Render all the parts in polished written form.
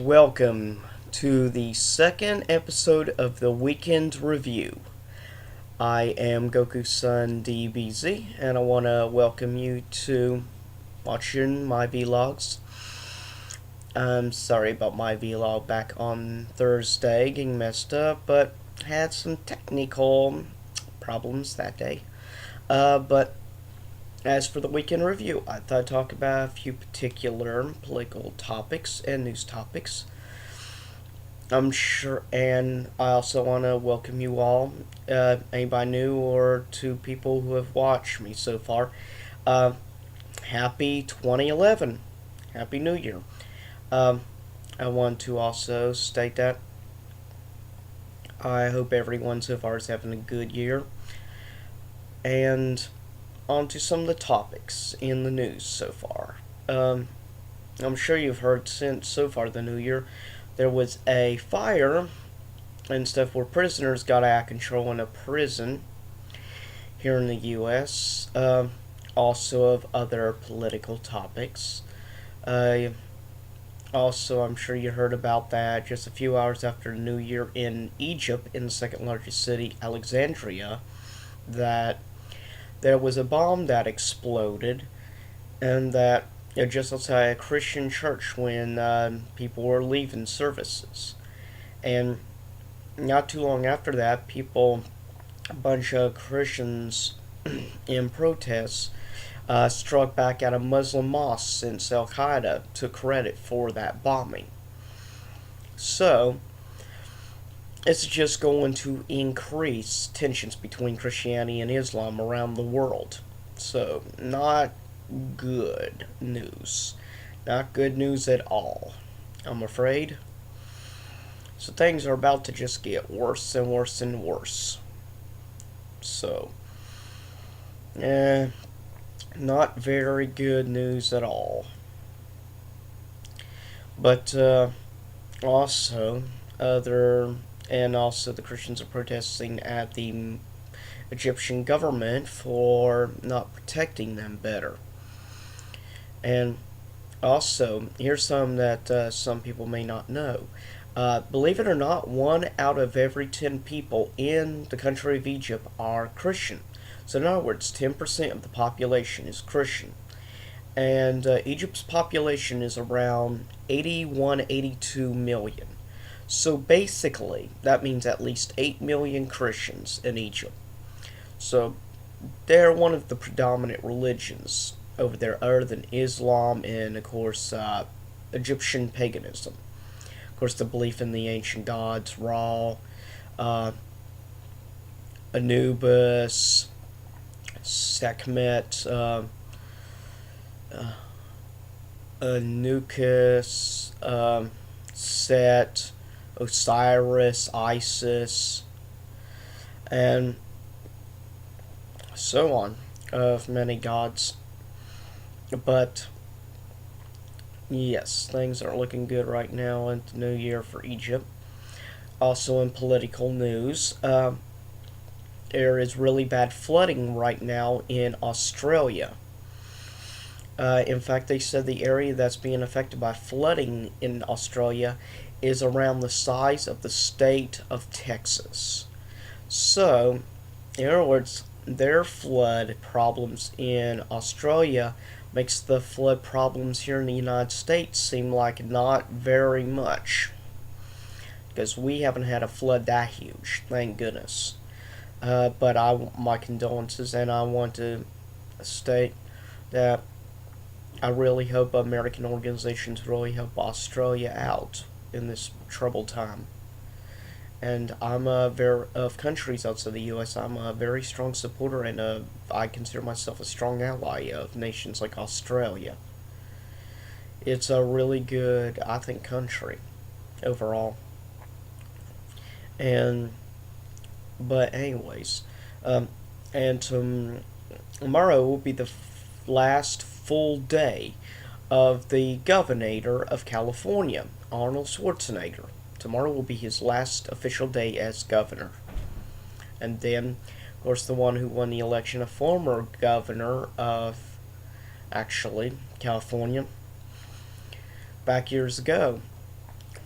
welcome to the second episode of the Weekend Review. I am Goku-san DBZ, and I want to welcome you to watching my vlogs. I'm sorry about my vlog back on Thursday getting messed up, but had some technical problems that day. But as for the Weekend Review, I thought I'd talk about a few particular political topics and news topics. I'm sure, and I also want to welcome you all, anybody new or to people who have watched me so far. Uh, Happy 2011. Happy New Year. I want to also state that I hope everyone so far is having a good year. And on to some of the topics in the news so far. I'm sure you've heard since so far the new year, there was a fire and stuff where prisoners got out of control in a prison here in the U.S. Also of other political topics. Also, I'm sure you heard about that just a few hours after New Year in Egypt, in the second largest city, Alexandria, that there was a bomb that exploded, and that just outside a Christian church when people were leaving services. And not too long after that, a bunch of Christians in protests, struck back at a Muslim mosque since Al Qaeda took credit for that bombing. So, it's just going to increase tensions between Christianity and Islam around the world. So, not good news. Not good news at all, I'm afraid. So, things are about to just get worse and worse and worse. So, not very good news at all. But, also, also the Christians are protesting at the Egyptian government for not protecting them better. And also, here's some that some people may not know. Believe it or not, 1 out of every 10 people in the country of Egypt are Christian. So in other words, 10% of the population is Christian. And Egypt's population is around 81, 82 million. So basically, that means at least 8 million Christians in Egypt. So they're one of the predominant religions over there, other than Islam and, of course, Egyptian paganism. Of course, the belief in the ancient gods, Ra, Anubis, Sekhmet, Anubis, Set, Osiris, Isis, and so on, of many gods. But yes, things aren't looking good right now in the new year for Egypt. Also in political news, there is really bad flooding right now in Australia. In fact, they said the area that's being affected by flooding in Australia is around the size of the state of Texas. So, in other words, their flood problems in Australia makes the flood problems here in the United States seem like not very much. Because we haven't had a flood that huge, thank goodness. But my condolences, and I want to state that I really hope American organizations really help Australia out in this troubled time. And I'm of countries outside the U.S. I'm a very strong supporter, and I consider myself a strong ally of nations like Australia. It's a really good, I think, country overall. But anyways, and tomorrow will be the last full day of the governor of California, Arnold Schwarzenegger. Tomorrow will be his last official day as governor. And then, of course, the one who won the election, a former governor of, actually, California, back years ago,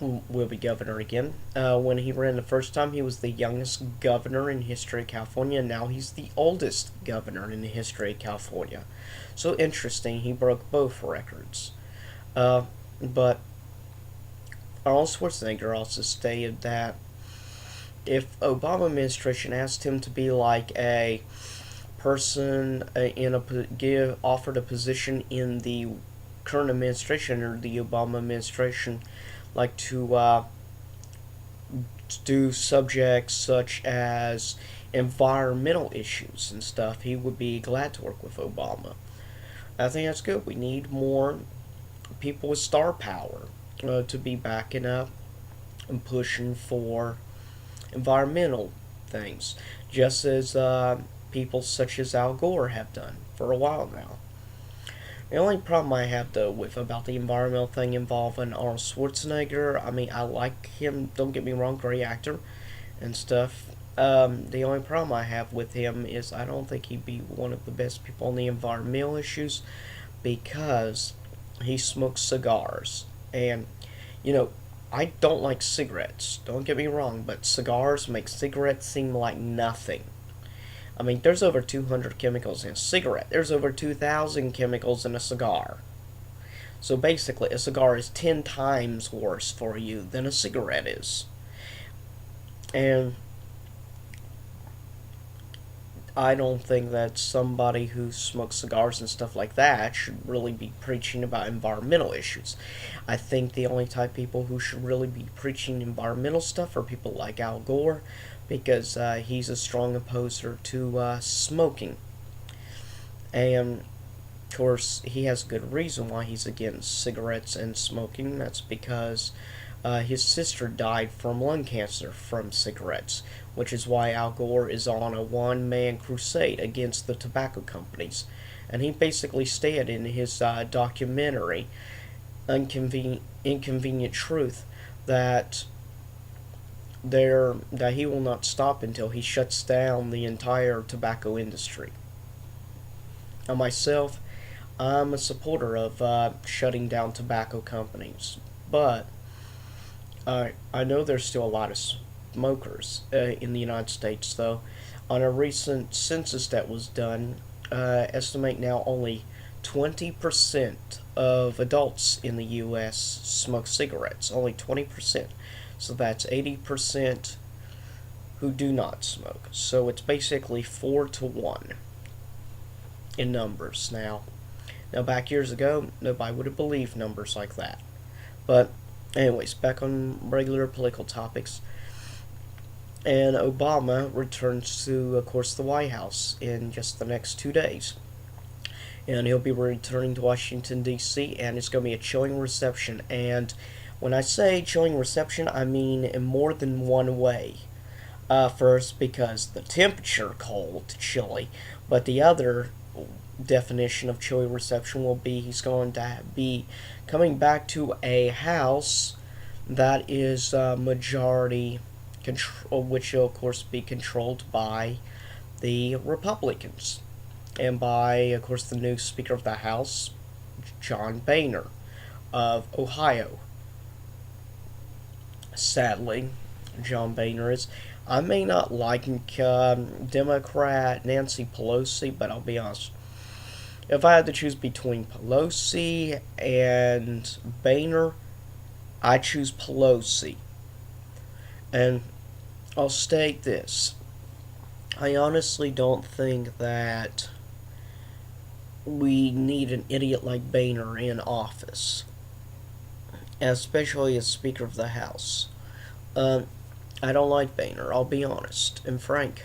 will be governor again. When he ran the first time, he was the youngest governor in the history of California, and now he's the oldest governor in the history of California. So interesting, he broke both records. But Arnold Schwarzenegger also stated that if Obama administration asked him to be like a person offered a position in the current administration or the Obama administration, like to do subjects such as environmental issues and stuff, he would be glad to work with Obama. I think that's good. We need more people with star power to be backing up and pushing for environmental things, just as people such as Al Gore have done for a while now. The only problem I have though with about the environmental thing involving Arnold Schwarzenegger, I mean I like him, don't get me wrong, great actor and stuff. The only problem I have with him is I don't think he'd be one of the best people on the environmental issues because he smokes cigars. And, you know, I don't like cigarettes, don't get me wrong, but cigars make cigarettes seem like nothing. I mean, there's over 200 chemicals in a cigarette. There's over 2,000 chemicals in a cigar. So basically, a cigar is 10 times worse for you than a cigarette is. And I don't think that somebody who smokes cigars and stuff like that should really be preaching about environmental issues. I think the only type of people who should really be preaching environmental stuff are people like Al Gore, because he's a strong opposer to smoking. And, of course, he has a good reason why he's against cigarettes and smoking. That's because his sister died from lung cancer from cigarettes, which is why Al Gore is on a one-man crusade against the tobacco companies. And he basically stated in his documentary, Inconvenient Truth, that he will not stop until he shuts down the entire tobacco industry. Now myself, I'm a supporter of shutting down tobacco companies, but I know there's still a lot of smokers in the United States, though. On a recent census that was done, estimate now only 20% of adults in the U.S. smoke cigarettes. Only 20%. So that's 80% who do not smoke. So it's basically 4 to 1 in numbers now. Now, back years ago, nobody would have believed numbers like that. But, anyways, back on regular political topics. And Obama returns to, of course, the White House in just the next 2 days. And he'll be returning to Washington, D.C., and it's going to be a chilling reception. And when I say chilling reception, I mean in more than one way. First, because the temperature cold, chilly, but the other definition of chilly reception will be he's going to be coming back to a house that is majority control, which will of course be controlled by the Republicans, and by of course the new Speaker of the House, John Boehner of Ohio. Sadly, John Boehner is. I may not like Democrat Nancy Pelosi, but I'll be honest. If I had to choose between Pelosi and Boehner, I choose Pelosi. And I'll state this. I honestly don't think that we need an idiot like Boehner in office, especially as Speaker of the House. I don't like Boehner, I'll be honest and frank.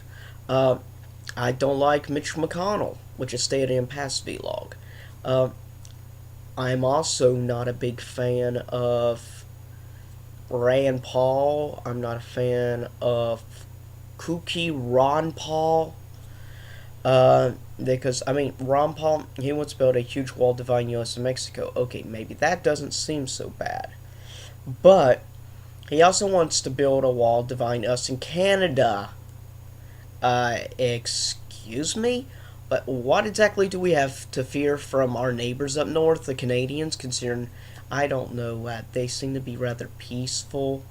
I don't like Mitch McConnell, which is stated in past vlog. I'm also not a big fan of Rand Paul. I'm not a fan of kooky Ron Paul. Because, I mean, Ron Paul, he wants to build a huge wall dividing U.S. and Mexico. Okay, maybe that doesn't seem so bad. But he also wants to build a wall dividing us and Canada. Excuse me? But what exactly do we have to fear from our neighbors up north, the Canadians, considering I don't know, they seem to be rather peaceful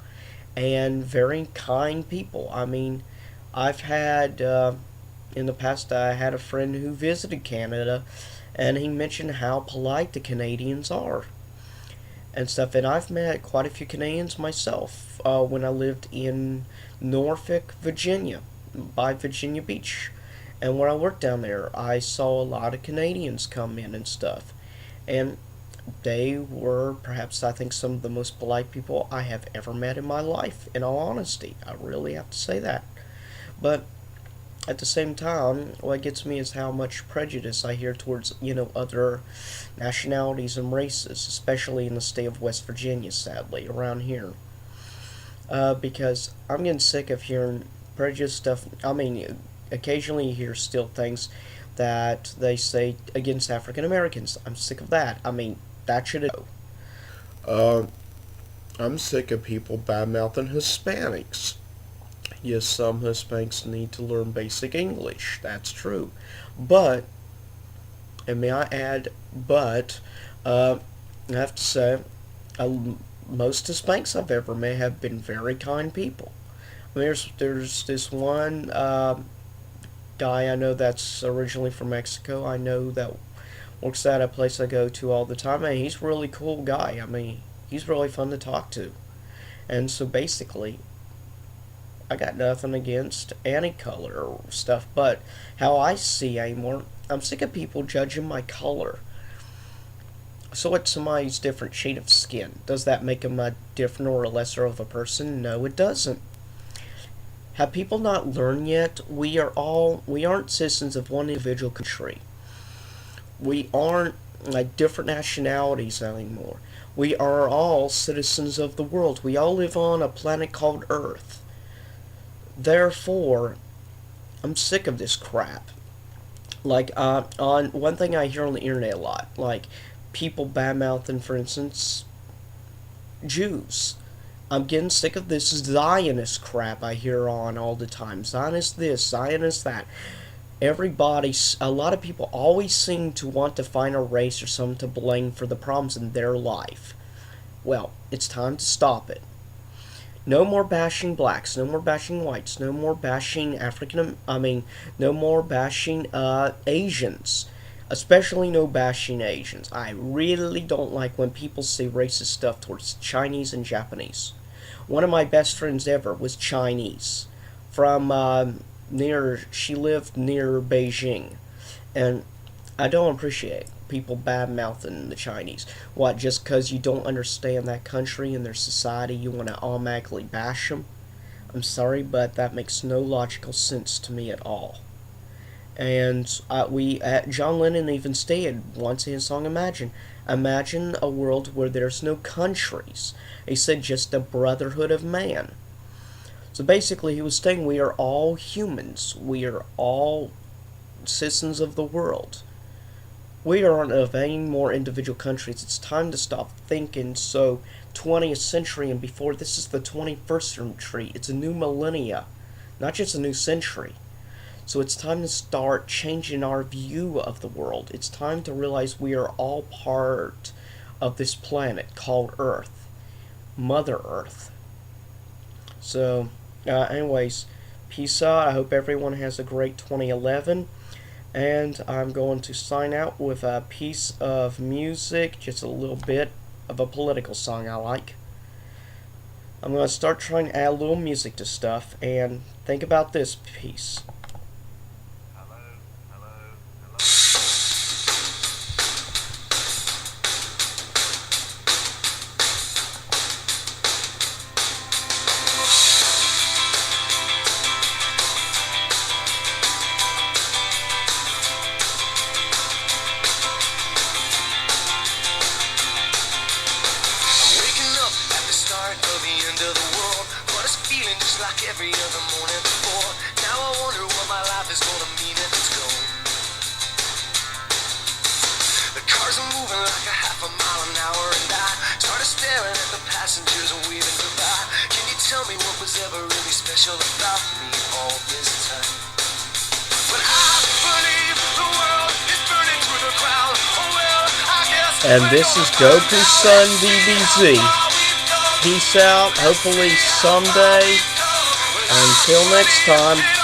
and very kind people. I mean, I've had, in the past, I had a friend who visited Canada, and he mentioned how polite the Canadians are and stuff. And I've met quite a few Canadians myself when I lived in Norfolk, Virginia, by Virginia Beach. And when I worked down there, I saw a lot of Canadians come in and stuff. And they were perhaps, I think, some of the most polite people I have ever met in my life, in all honesty. I really have to say that. But at the same time, what gets me is how much prejudice I hear towards, other nationalities and races, especially in the state of West Virginia, sadly, around here. Because I'm getting sick of hearing prejudice stuff. I mean, occasionally you hear still things that they say against African Americans. I'm sick of that. I mean, that should go. Uh, I'm sick of people bad mouthing Hispanics. Yes, some Hispanics need to learn basic English. That's true. But, and may I add, but, I have to say, uh, most Hispanics I've ever met have been very kind people. I mean, there's this one guy I know that's originally from Mexico. I know that works at a place I go to all the time, and he's a really cool guy. I mean, he's really fun to talk to. And so basically, I got nothing against any color or stuff, but how I see anymore, I'm sick of people judging my color. So what's somebody's different shade of skin? Does that make them a different or a lesser of a person? No, it doesn't. Have people not learned yet? We aren't citizens of one individual country. We aren't like different nationalities anymore. We are all citizens of the world. We all live on a planet called Earth. Therefore, I'm sick of this crap. Like, on one thing I hear on the internet a lot, like people bad mouthing, for instance, Jews. I'm getting sick of this Zionist crap I hear on all the time. Zionist this, Zionist that. A lot of people always seem to want to find a race or something to blame for the problems in their life. Well, it's time to stop it. No more bashing blacks, no more bashing whites, no more bashing no more bashing Asians. Especially no bashing Asians. I really don't like when people say racist stuff towards Chinese and Japanese. One of my best friends ever was Chinese. She lived near Beijing. And I don't appreciate people bad mouthing the Chinese. What, just because you don't understand that country and their society, you want to automatically bash them? I'm sorry, but that makes no logical sense to me at all. And John Lennon even stated once in his song Imagine a world where there's no countries. He said just a brotherhood of man. So basically, he was saying we are all humans. We are all citizens of the world. We aren't of any more individual countries. It's time to stop thinking so 20th century and before. This is the 21st century. It's a new millennia, not just a new century. So it's time to start changing our view of the world. It's time to realize we are all part of this planet called Earth, Mother Earth. So, anyways, peace out. I hope everyone has a great 2011. And I'm going to sign out with a piece of music, just a little bit of a political song I like. I'm going to start trying to add a little music to stuff, and think about this piece. Like every other morning before. Now I wonder what my life is gonna mean if it's gone. The cars are moving like a half a mile an hour, and I started staring at the passengers and waving goodbye. Can you tell me what was ever really special about me all this time? But I believe the world is burning to the ground. Oh well, I guess And this is Goku's son, DBZ. Peace out. Hopefully someday. Until next time.